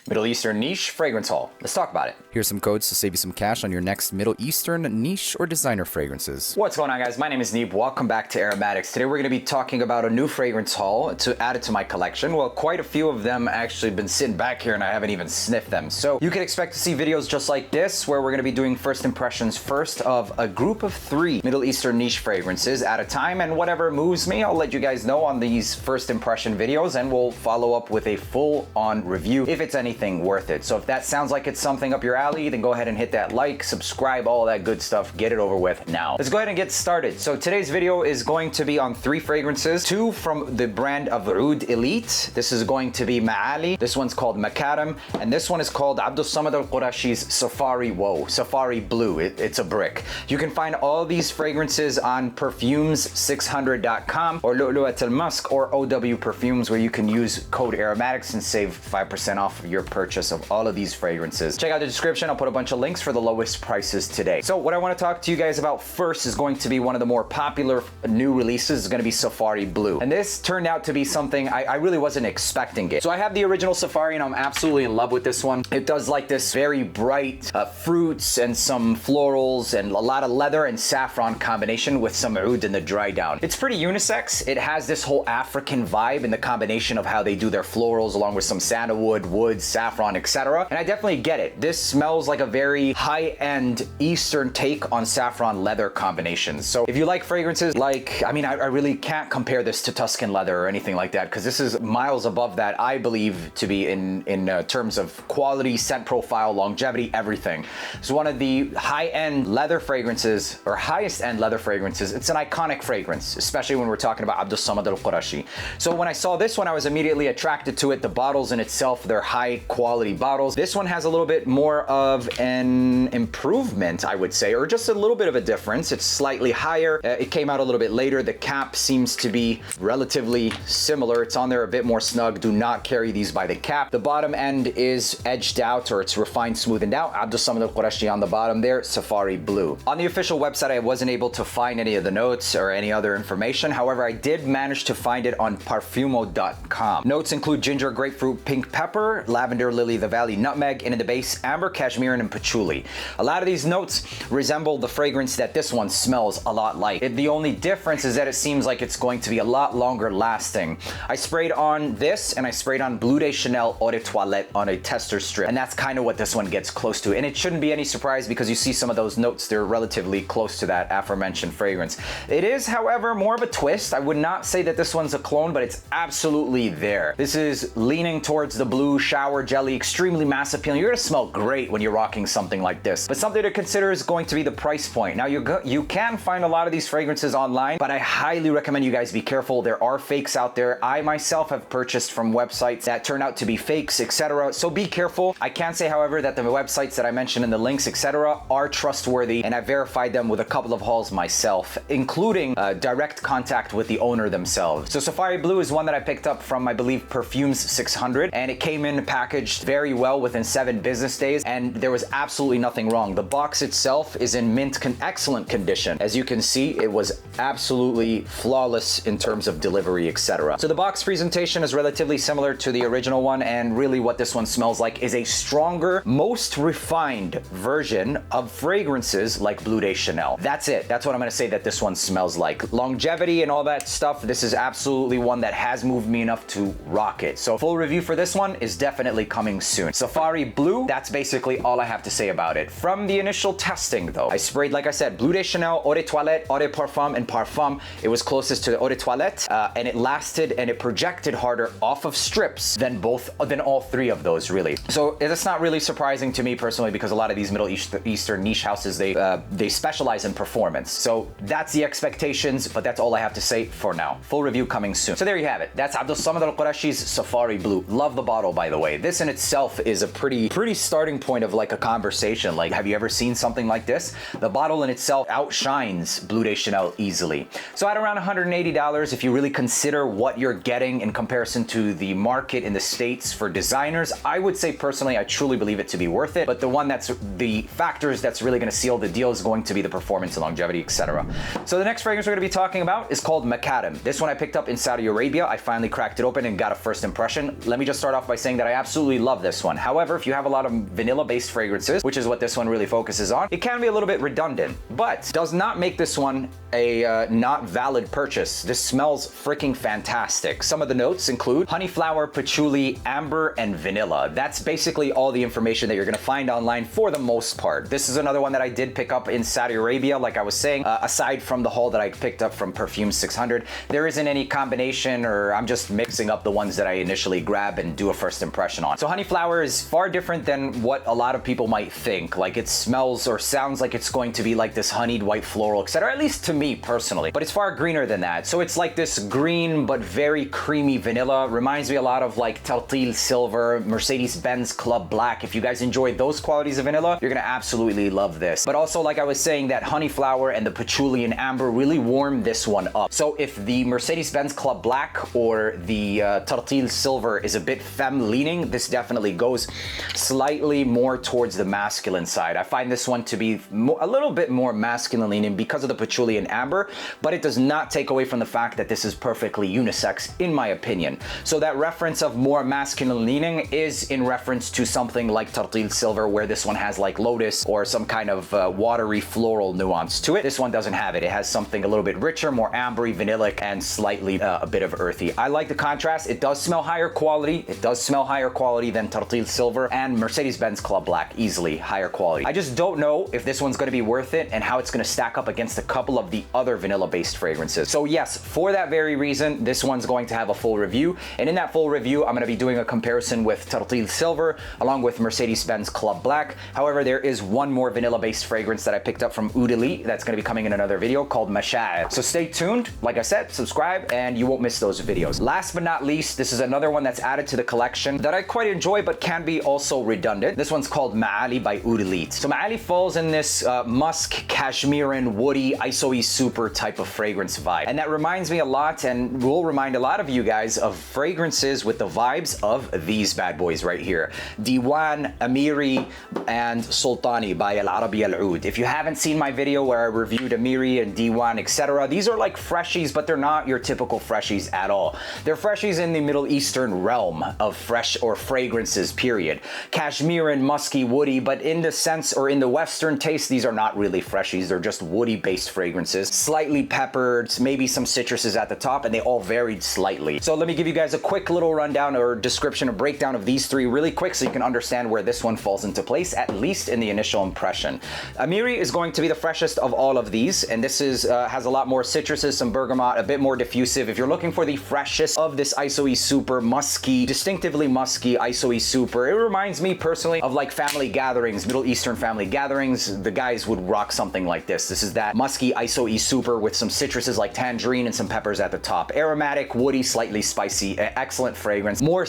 Middle Eastern niche fragrance haul. Let's talk about it. Here's some codes to save you some cash on your next Middle Eastern niche or designer fragrances. What's going on, guys? My name is Neeb. Welcome back to AROMATIX. Today we're going to be talking about a new fragrance haul to add it to my collection. Well, quite a few of them actually been sitting back here and I haven't even sniffed them. So you can expect to see videos just like this where we're going to be doing first impressions first of a group of 3 Middle Eastern niche fragrances at a time, and whatever moves me, I'll let you guys know on these first impression videos, and we'll follow up with a full-on review if it's anything worth it. So if that sounds like it's something up your alley, then go ahead and hit that like, subscribe, all that good stuff. Get it over with now. Let's go ahead and get started. So today's video is going to be on 3 fragrances, 2 from the brand of Oud Elite. This is going to be Ma'ali. This one's called McAdam, and this one is called Abdul Samad Al-Qurashi's Safari Safari Blue. It's a brick. You can find all these fragrances on perfumes600.com or Lu'lu'at al-Musk or OW Perfumes, where you can use code AROMATIX and save 5% off your purchase of all of these fragrances. Check out the description. I'll put a bunch of links for the lowest prices today. So what I want to talk to you guys about first is going to be one of the more popular new releases. It's going to be Safari Blue. And this turned out to be something I really wasn't expecting it. So I have the original Safari and I'm absolutely in love with this one. It does like this very bright fruits and some florals and a lot of leather and saffron combination with some oud in the dry down. It's pretty unisex. It has this whole African vibe in the combination of how they do their florals along with some sandalwood, wood, saffron, etc. And I definitely get it. This smells like a very high-end Eastern take on saffron leather combinations. So if you like fragrances like, I really can't compare this to Tuscan leather or anything like that, because this is miles above that, I believe, to be in terms of quality, scent profile, longevity, everything. It's one of the high-end leather fragrances, or highest-end leather fragrances. It's an iconic fragrance, especially when we're talking about Abdul Samad Al-Qurashi. So when I saw this one, I was immediately attracted to it. The bottles in itself, they're high-quality bottles. This one has a little bit more of an improvement, I would say, or just a little bit of a difference. It's slightly higher. It came out a little bit later. The cap seems to be relatively similar. It's on there a bit more snug. Do not carry these by the cap. The bottom end is edged out, or it's refined, smoothened out. Abdul Samad Al-Qurashi on the bottom there, Safari Blue. On the official website, I wasn't able to find any of the notes or any other information. However, I did manage to find it on Parfumo.com. Notes include ginger, grapefruit, pink pepper, lavender, lily of the valley, nutmeg, and in the base, amber, cashmere, and patchouli. A lot of these notes resemble the fragrance that this one smells a lot like. The only difference is that it seems like it's going to be a lot longer lasting. I sprayed on this and I sprayed on Bleu de Chanel Eau de Toilette on a tester strip, and that's kind of what this one gets close to. And it shouldn't be any surprise because you see some of those notes, they're relatively close to that aforementioned fragrance. It is, however, more of a twist. I would not say that this one's a clone, but it's absolutely there. This is leaning towards the blue shower jelly, extremely mass appealing. You're gonna smell great when you're rocking something like this. But something to consider is going to be the price point. Now you can find a lot of these fragrances online, but I highly recommend you guys be careful. There are fakes out there. I myself have purchased from websites that turn out to be fakes, etc. So be careful. I can say, however, that the websites that I mentioned in the links, etc., are trustworthy, and I verified them with a couple of hauls myself, including direct contact with the owner themselves. So Safari Blue is one that I picked up from, I believe, Perfumes 600, and it came in packaged very well within 7 business days, and there was absolutely nothing wrong. The box itself is in excellent condition. As you can see, it was absolutely flawless in terms of delivery, etc. So the box presentation is relatively similar to the original one, and really what this one smells like is a stronger, most refined version of fragrances like Bleu de Chanel. That's it. That's what I'm going to say that this one smells like. Longevity and all that stuff, this is absolutely one that has moved me enough to rock it. So full review for this one is definitely coming soon. Safari Blue, that's basically all I have to say about it. From the initial testing though, I sprayed, like I said, Bleu de Chanel, Eau de Toilette, Eau de Parfum, and Parfum. It was closest to the Eau de Toilette, and it lasted and it projected harder off of strips than all 3 of those, really. So it's not really surprising to me personally, because a lot of these Middle Eastern niche houses, they specialize in performance. So that's the expectations, but that's all I have to say for now. Full review coming soon. So there you have it. That's Abdul Samad Al-Qurashi's Safari Blue. Love the bottle, by the way. This in itself is a pretty starting point of like a conversation. Like, have you ever seen something like this? The bottle in itself outshines Bleu de Chanel easily. So at around $180, if you really consider what you're getting in comparison to the market in the States for designers, I would say personally, I truly believe it to be worth it. But the factors that's really going to seal the deal is going to be the performance and longevity, etc. So the next fragrance we're going to be talking about is called McAdam. This one I picked up in Saudi Arabia. I finally cracked it open and got a first impression. Let me just start off by saying that I absolutely absolutely love this one. However, if you have a lot of vanilla-based fragrances, which is what this one really focuses on, it can be a little bit redundant, but does not make this one a not valid purchase. This smells freaking fantastic. Some of the notes include honey flower, patchouli, amber, and vanilla. That's basically all the information that you're gonna find online for the most part. This is another one that I did pick up in Saudi Arabia, like I was saying. Aside from the haul that I picked up from Perfume 600, there isn't any combination, or I'm just mixing up the ones that I initially grab and do a first impression on. So honey flower is far different than what a lot of people might think. Like, it smells or sounds like it's going to be like this honeyed white floral, etc. At least to me personally, but it's far greener than that. So it's like this green but very creamy vanilla. Reminds me a lot of like Tartil Silver, Mercedes-Benz Club Black. If you guys enjoy those qualities of vanilla, you're gonna absolutely love this. But also, like I was saying, that honey flower and the patchouli and amber really warm this one up. So if the Mercedes-Benz Club Black or the Tartil Silver is a bit femme leaning, this definitely goes slightly more towards the masculine side. I find this one to be a little bit more masculine leaning because of the patchouli and amber, but it does not take away from the fact that this is perfectly unisex in my opinion. So that reference of more masculine leaning is in reference to something like Tartil Silver, where this one has like lotus or some kind of watery floral nuance to it. This one doesn't have it. It has something a little bit richer, more ambery, vanillic, and slightly a bit of earthy. I like the contrast. It does smell higher quality. It does smell higher quality than Tartil Silver and Mercedes-Benz Club Black, easily higher quality. I just don't know if this one's going to be worth it and how it's going to stack up against a couple of the other vanilla-based fragrances. So yes, for that very reason, this one's going to have a full review, and in that full review, I'm going to be doing a comparison with Tartil Silver along with Mercedes-Benz Club Black. However, there is one more vanilla-based fragrance that I picked up from Udali that's going to be coming in another video called McAdam. So stay tuned. Like I said, subscribe and you won't miss those videos. Last but not least, this is another one that's added to the collection that I quite enjoy but can be also redundant. This one's called Ma'ali by Udali. So Ma'ali falls in this musk, cashmerean, woody, isoe super type of fragrance vibe. And that reminds me a lot, and will remind a lot of you guys, of fragrances with the vibes of these bad boys right here. Diwan, Amiri, and Sultani by Al Arabi Al Oud. If you haven't seen my video where I reviewed Amiri and Diwan, etc., these are like freshies, but they're not your typical freshies at all. They're freshies in the Middle Eastern realm of fresh or fragrances, period. Cashmere and musky, woody, but in the sense, or in the Western taste, these are not really freshies. They're just woody-based fragrances, slightly peppered, maybe some citruses at the top, and they all varied slightly. So let me give you guys a quick little rundown or description or breakdown of these three really quick so you can understand where this one falls into place, at least in the initial impression. Amiri is going to be the freshest of all of these, and this is has a lot more citruses, some bergamot, a bit more diffusive. If you're looking for the freshest of this isoe super musky, distinctively musky isoe super, it reminds me personally of like family gatherings, Middle Eastern family gatherings. The guys would rock something like this. This is that musky isoe super with some citruses like tangerine and some peppers at the top. Aromatic, woody, slightly spicy, excellent fragrance. More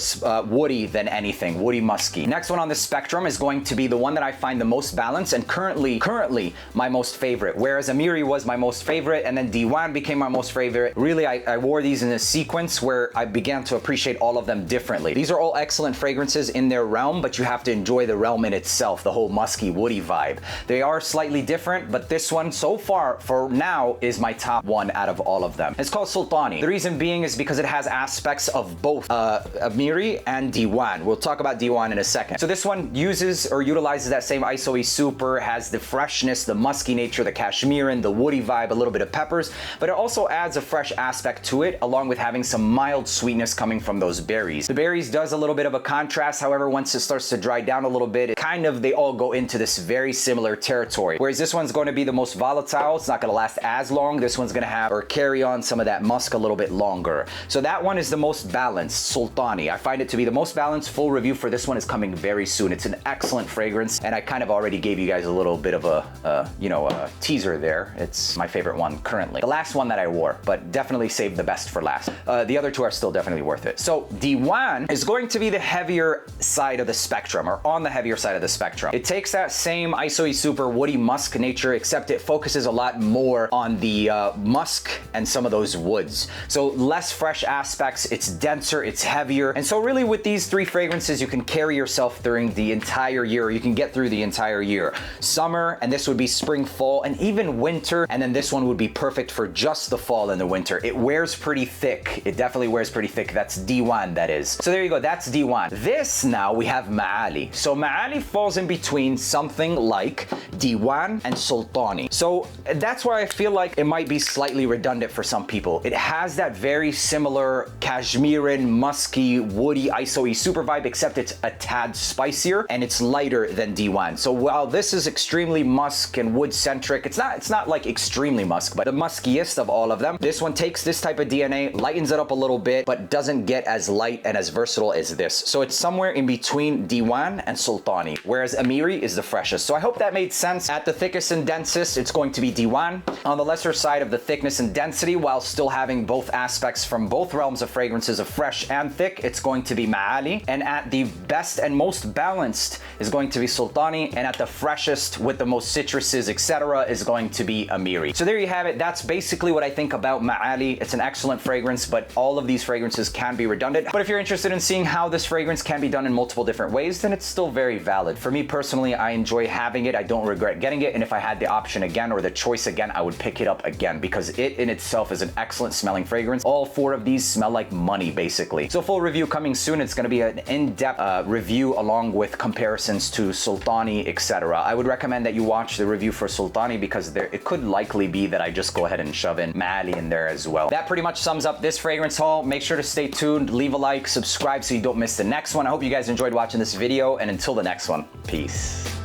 woody than anything, woody musky. Next one on the spectrum is going to be the one that I find the most balanced and currently my most favorite. Whereas Amiri was my most favorite and then Diwan became my most favorite. Really, I wore these in a sequence where I began to appreciate all of them differently. These are all excellent fragrances in their realm, but you have to enjoy the realm in itself, the whole musky, woody vibe. They are slightly different, but this one so far, for now, is my top one out of all of them. It's called Sultani. The reason being is because it has aspects of both Amiri and Diwan. We'll talk about Diwan in a second. So this one uses or utilizes that same isoe super, has the freshness, the musky nature, the cashmerean, the woody vibe, a little bit of peppers, but it also adds a fresh aspect to it, along with having some mild sweetness coming from those berries. The berries does a little bit of a contrast, however, once it starts to dry down a little bit, they all go into this very similar territory. Whereas this one's going to be the most volatile, it's not going to last as long. This one's going to have or carry on some of that musk a little bit longer. So that one is the most balanced, Sultani. I find it to be the most balanced. Full review for this one is coming very soon. It's an excellent fragrance, and I kind of already gave you guys a little bit of a teaser there. It's my favorite one currently. The last one that I wore, but definitely saved the best for last. The other two are still definitely worth it. So Diwan is going to be the heavier side of the spectrum, or on the heavier side of the spectrum. It takes that same isoe super woody musk nature, except it focuses a lot more on the musk and some of those woods. So less fresh aspects, it's denser, it's heavier. And so really with these three fragrances, you can carry yourself during the entire year. You can get through the entire year. Summer, and this would be spring, fall, and even winter. And then this one would be perfect for just the fall and the winter. It wears pretty thick. It definitely wears pretty thick. That's Diwan, that is. So there you go. That's Diwan. Diwan. This now we have Maali. So Maali falls in between something like Diwan and Sultani. So that's where I feel like it might be slightly redundant for some people. It has that very similar Kashmiran, musky, woody ISO-E super vibe, except it's a tad spicier and it's lighter than Diwan. So while this is extremely musk and wood centric, it's not like extremely musk, but the muskiest of all of them. This one takes this type of DNA, lightens it up a little bit, but doesn't get as light and as versatile as this. So it's somewhere in between Diwan and Sultani, whereas Amiri is the freshest. So I hope that made sense. At the thickest and densest, it's going to be Diwan. On the lesser side of the thickness and density, while still having both aspects from both realms of fragrances of fresh and thick, it's going to be Maali. And at the best and most balanced is going to be Sultani, and at the freshest with the most citruses, etc., is going to be Amiri. So there you have it. That's basically what I think about Maali. It's an excellent fragrance, but all of these fragrances can be redundant. But if you're interested in seeing how this fragrance can be done in multiple different ways, then it's still very valid. For me personally, I enjoy having it. I don't regret getting it, and if I had the option again or the choice again, I would pick it up again because it in itself is an excellent smelling fragrance. All four of these smell like money, basically. So full review coming soon. It's going to be an in-depth review along with comparisons to Sultani, etc. I would recommend that you watch the review for Sultani because it could likely be that I just go ahead and shove in Maali in there as well. That pretty much sums up this fragrance haul. Make sure to stay tuned, leave a like, subscribe so you don't miss the next one. I hope you guys enjoyed watching this video, and until the next one, peace.